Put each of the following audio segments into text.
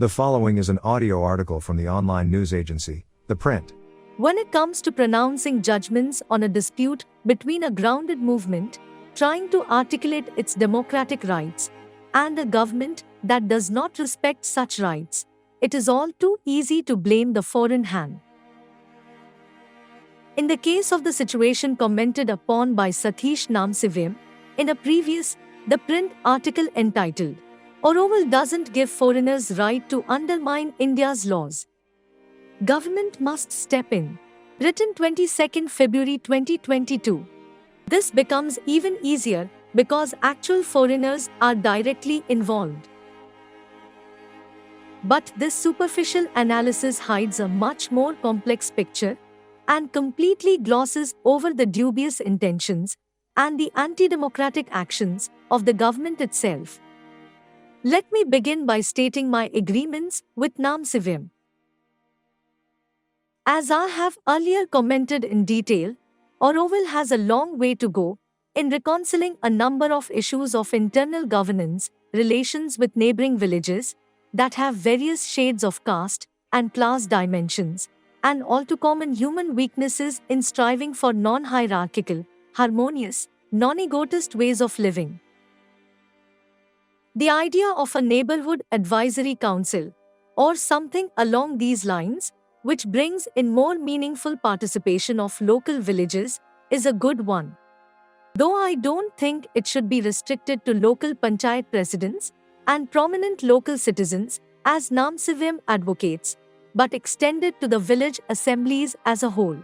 The following is an audio article from the online news agency, The Print. When it comes to pronouncing judgments on a dispute between a grounded movement trying to articulate its democratic rights and a government that does not respect such rights, it is all too easy to blame the foreign hand. In the case of the situation commented upon by Satish Namsivayam in a previous The Print article entitled, "Oroville doesn't give foreigners right to undermine India's laws. Government must step in," written 22nd February 2022. This becomes even easier because actual foreigners are directly involved. But this superficial analysis hides a much more complex picture and completely glosses over the dubious intentions and the anti-democratic actions of the government itself. Let me begin by stating my agreements with Namsivayam. As I have earlier commented in detail, Oroville has a long way to go in reconciling a number of issues of internal governance, relations with neighboring villages that have various shades of caste and class dimensions, and all too common human weaknesses in striving for non-hierarchical, harmonious, non-egotist ways of living. The idea of a neighborhood advisory council, or something along these lines, which brings in more meaningful participation of local villages, is a good one. Though I don't think it should be restricted to local panchayat presidents and prominent local citizens, as Namsivayam advocates, but extended to the village assemblies as a whole.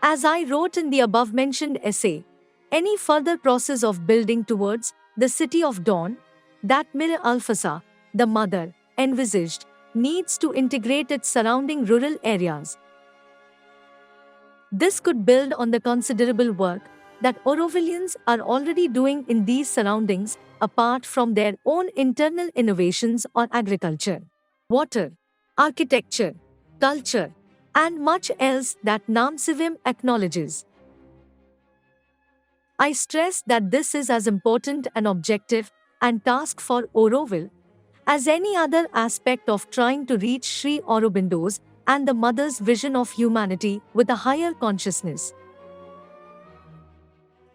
As I wrote in the above-mentioned essay, any further process of building towards the city of dawn, that Mir Alfasa, the mother, envisaged, needs to integrate its surrounding rural areas. This could build on the considerable work that Orovillians are already doing in these surroundings, apart from their own internal innovations on agriculture, water, architecture, culture, and much else that Namsivayam acknowledges. I stress that this is as important an objective and task for Oroville as any other aspect of trying to reach Sri Aurobindo's and the Mother's vision of humanity with a higher consciousness.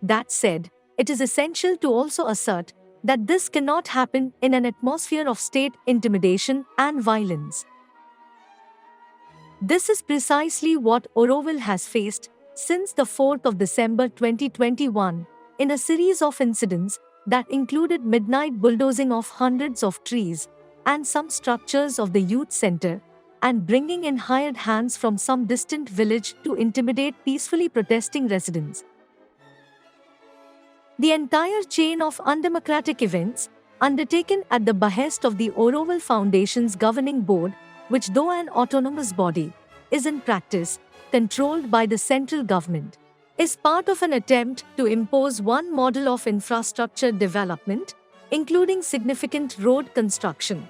That said, it is essential to also assert that this cannot happen in an atmosphere of state intimidation and violence. This is precisely what Oroville has faced since the 4th of December 2021 in a series of incidents that included midnight bulldozing of hundreds of trees and some structures of the youth center, and bringing in hired hands from some distant village to intimidate peacefully protesting residents. The entire chain of undemocratic events, undertaken at the behest of the Oroville Foundation's governing board, which though an autonomous body, is in practice controlled by the central government, is part of an attempt to impose one model of infrastructure development, including significant road construction.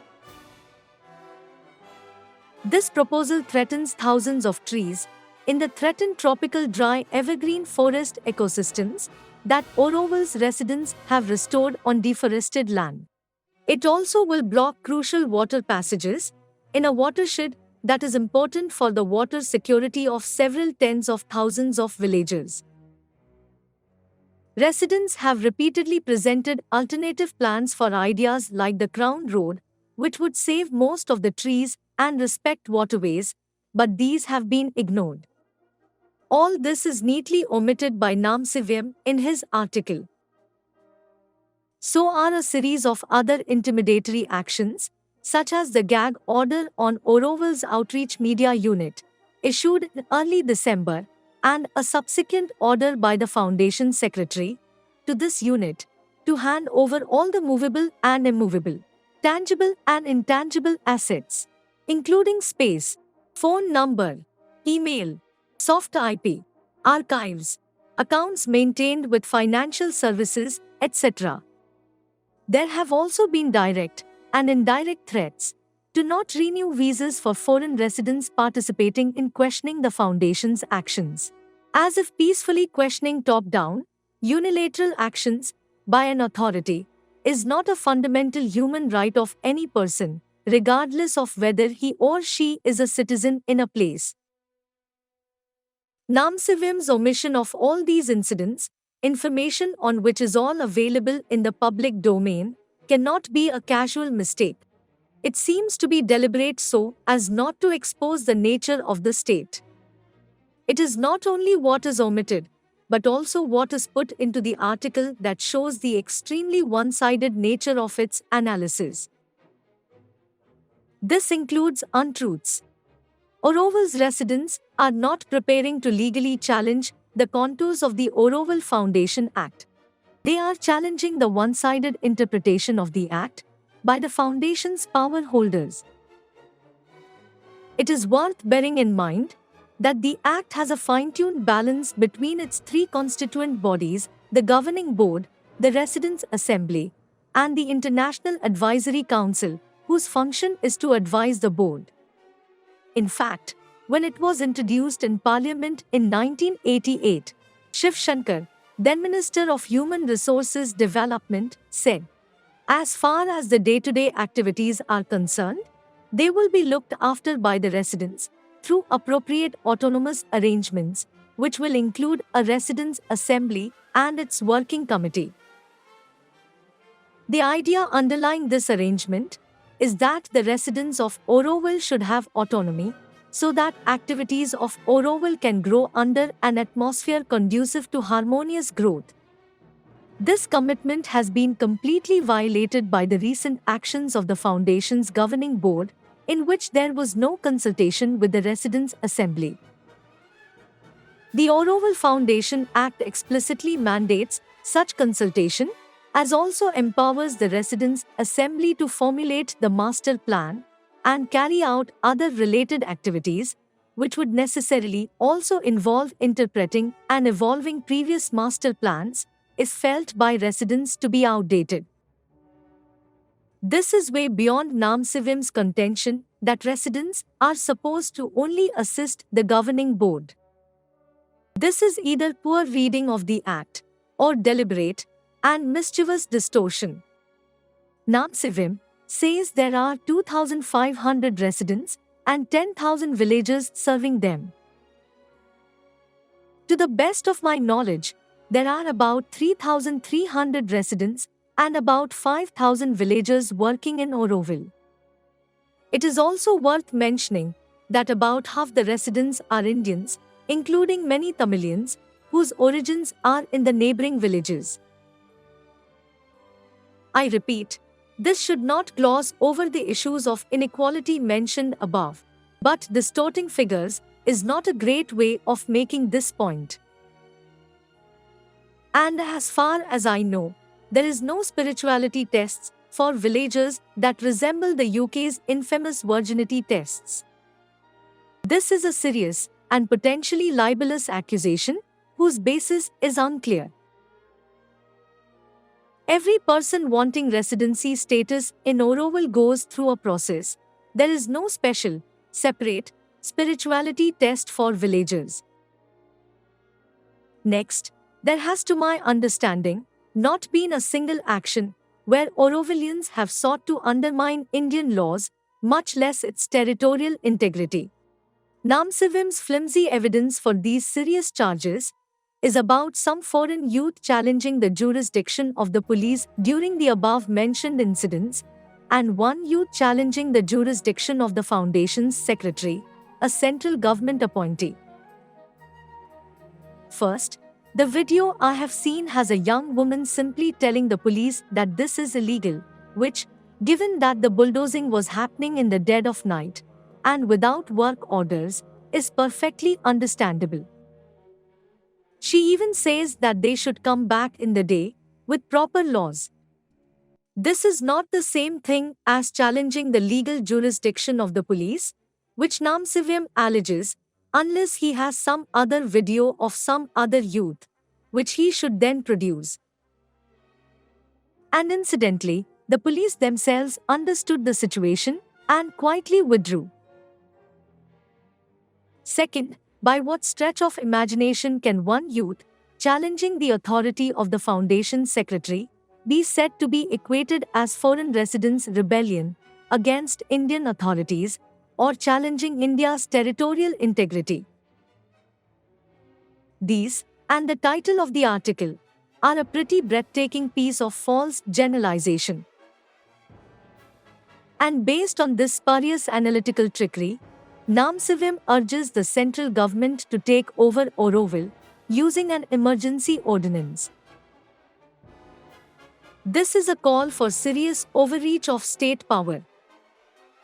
This proposal threatens thousands of trees in the threatened tropical dry evergreen forest ecosystems that Oroville's residents have restored on deforested land. It also will block crucial water passages in a watershed that is important for the water security of several tens of thousands of villagers. Residents have repeatedly presented alternative plans for ideas like the Crown Road, which would save most of the trees and respect waterways, but these have been ignored. All this is neatly omitted by Namsivayam in his article. So are a series of other intimidatory actions, such as the gag order on Oroville's outreach media unit, issued in early December, and a subsequent order by the Foundation Secretary to this unit to hand over all the movable and immovable, tangible and intangible assets, including space, phone number, email, soft IP, archives, accounts maintained with financial services, etc. There have also been direct and indirect threats to not renew visas for foreign residents participating in questioning the Foundation's actions, as if peacefully questioning top-down, unilateral actions by an authority is not a fundamental human right of any person, regardless of whether he or she is a citizen in a place. Namsivim's omission of all these incidents, information on which is all available in the public domain, cannot be a casual mistake. It seems to be deliberate so as not to expose the nature of the state. It is not only what is omitted, but also what is put into the article that shows the extremely one-sided nature of its analysis. This includes untruths. Auroville's residents are not preparing to legally challenge the contours of the Auroville Foundation Act. They are challenging the one-sided interpretation of the Act by the Foundation's power holders. It is worth bearing in mind that the Act has a fine-tuned balance between its three constituent bodies, the Governing Board, the Residents' Assembly, and the International Advisory Council, whose function is to advise the board. In fact, when it was introduced in Parliament in 1988, Shiv Shankar, then Minister of Human Resources Development, said, "As far as the day-to-day activities are concerned, they will be looked after by the residents through appropriate autonomous arrangements, which will include a residents' assembly and its working committee." The idea underlying this arrangement is that the residents of Auroville should have autonomy, so that activities of Auroville can grow under an atmosphere conducive to harmonious growth. This commitment has been completely violated by the recent actions of the Foundation's governing board, in which there was no consultation with the Residents' Assembly. The Auroville Foundation Act explicitly mandates such consultation, as also empowers the Residents' Assembly to formulate the master plan and carry out other related activities, which would necessarily also involve interpreting and evolving previous master plans, if felt by residents to be outdated. This is way beyond Namsivim's contention that residents are supposed to only assist the governing board. This is either poor reading of the Act or deliberate and mischievous distortion. Namsivim says there are 2,500 residents and 10,000 villagers serving them. To the best of my knowledge, there are about 3,300 residents and about 5,000 villagers working in Auroville. It is also worth mentioning that about half the residents are Indians, including many Tamilians, whose origins are in the neighboring villages. I repeat, this should not gloss over the issues of inequality mentioned above, but distorting figures is not a great way of making this point. And as far as I know, there is no spirituality tests for villagers that resemble the UK's infamous virginity tests. This is a serious and potentially libelous accusation whose basis is unclear. Every person wanting residency status in Auroville goes through a process. There is no special, separate, spirituality test for villagers. Next, there has, to my understanding, not been a single action where Aurovillians have sought to undermine Indian laws, much less its territorial integrity. Namsivim's flimsy evidence for these serious charges is about some foreign youth challenging the jurisdiction of the police during the above-mentioned incidents, and one youth challenging the jurisdiction of the Foundation's secretary, a central government appointee. First, the video I have seen has a young woman simply telling the police that this is illegal, which, given that the bulldozing was happening in the dead of night and without work orders, is perfectly understandable. She even says that they should come back in the day with proper laws. This is not the same thing as challenging the legal jurisdiction of the police, which Namsivim alleges, unless he has some other video of some other youth, which he should then produce. And incidentally, the police themselves understood the situation and quietly withdrew. Second, by what stretch of imagination can one youth, challenging the authority of the Foundation secretary, be said to be equated as foreign residents' rebellion, against Indian authorities or challenging India's territorial integrity. These, and the title of the article, are a pretty breathtaking piece of false generalization. And based on this spurious analytical trickery, Namsivim urges the central government to take over Auroville using an emergency ordinance. This is a call for serious overreach of state power.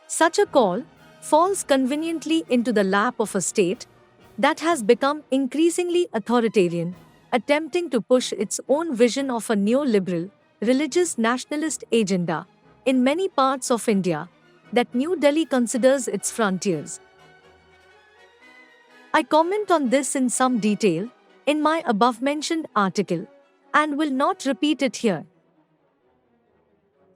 Such a call falls conveniently into the lap of a state that has become increasingly authoritarian, attempting to push its own vision of a neoliberal, religious nationalist agenda in many parts of India that New Delhi considers its frontiers. I comment on this in some detail in my above-mentioned article and will not repeat it here.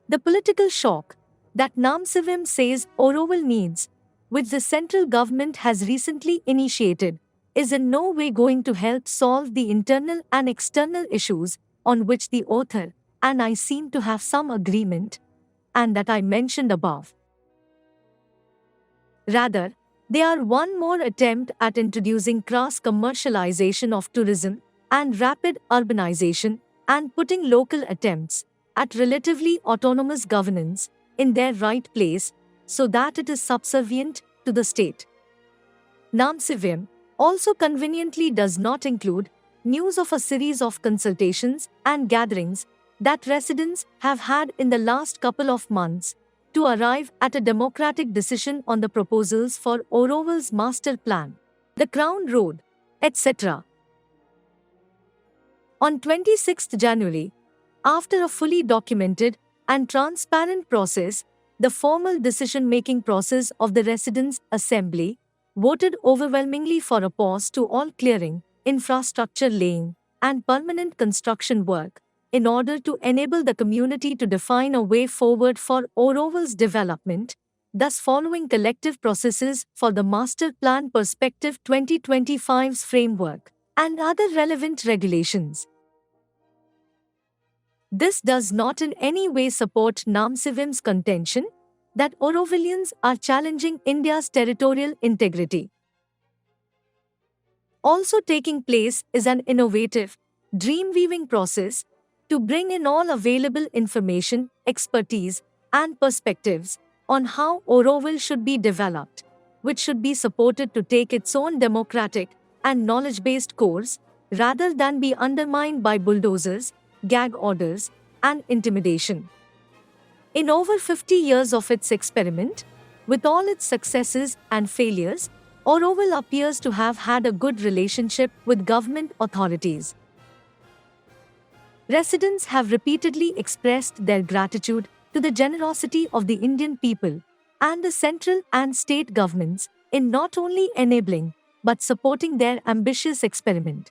The political shock that Namsivim says Auroville needs, which the central government has recently initiated, is in no way going to help solve the internal and external issues on which the author and I seem to have some agreement, and that I mentioned above. Rather, they are one more attempt at introducing crass commercialization of tourism and rapid urbanization and putting local attempts at relatively autonomous governance in their right place so that it is subservient to the state. Namsivim also conveniently does not include news of a series of consultations and gatherings that residents have had in the last couple of months to arrive at a democratic decision on the proposals for Auroville's master plan, the Crown Road, etc. On 26 January, after a fully documented and transparent process, the formal decision-making process of the Residents' Assembly voted overwhelmingly for a pause to all clearing, infrastructure laying, and permanent construction work, in order to enable the community to define a way forward for Auroville's development, thus following collective processes for the Master Plan Perspective 2025's framework and other relevant regulations. This does not in any way support Namsivim's contention that Aurovillians are challenging India's territorial integrity. Also taking place is an innovative, dream-weaving process to bring in all available information, expertise, and perspectives on how Auroville should be developed, which should be supported to take its own democratic and knowledge-based course rather than be undermined by bulldozers, gag orders, and intimidation. In over 50 years of its experiment, with all its successes and failures, Auroville appears to have had a good relationship with government authorities. Residents have repeatedly expressed their gratitude to the generosity of the Indian people and the central and state governments in not only enabling but supporting their ambitious experiment.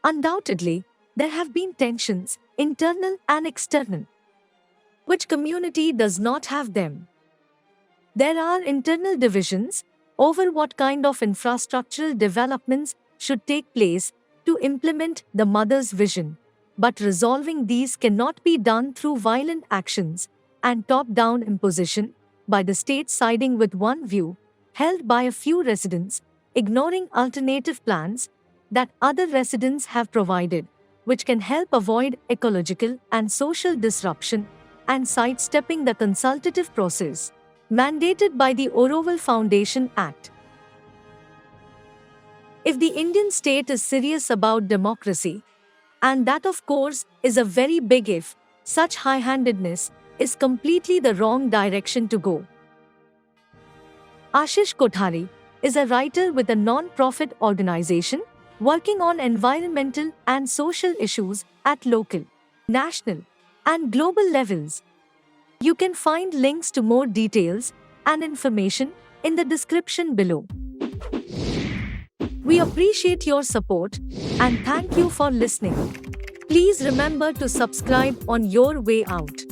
Undoubtedly, there have been tensions, internal and external. Which community does not have them? There are internal divisions over what kind of infrastructural developments should take place to implement the mother's vision, but resolving these cannot be done through violent actions and top-down imposition by the state siding with one view, held by a few residents, ignoring alternative plans that other residents have provided, which can help avoid ecological and social disruption and sidestepping the consultative process mandated by the Auroville Foundation Act. If the Indian state is serious about democracy, and that of course is a very big if, such high-handedness is completely the wrong direction to go. Ashish Kothari is a writer with a non-profit organization working on environmental and social issues at local, national, and global levels. You can find links to more details and information in the description below. We appreciate your support and thank you for listening. Please remember to subscribe on your way out.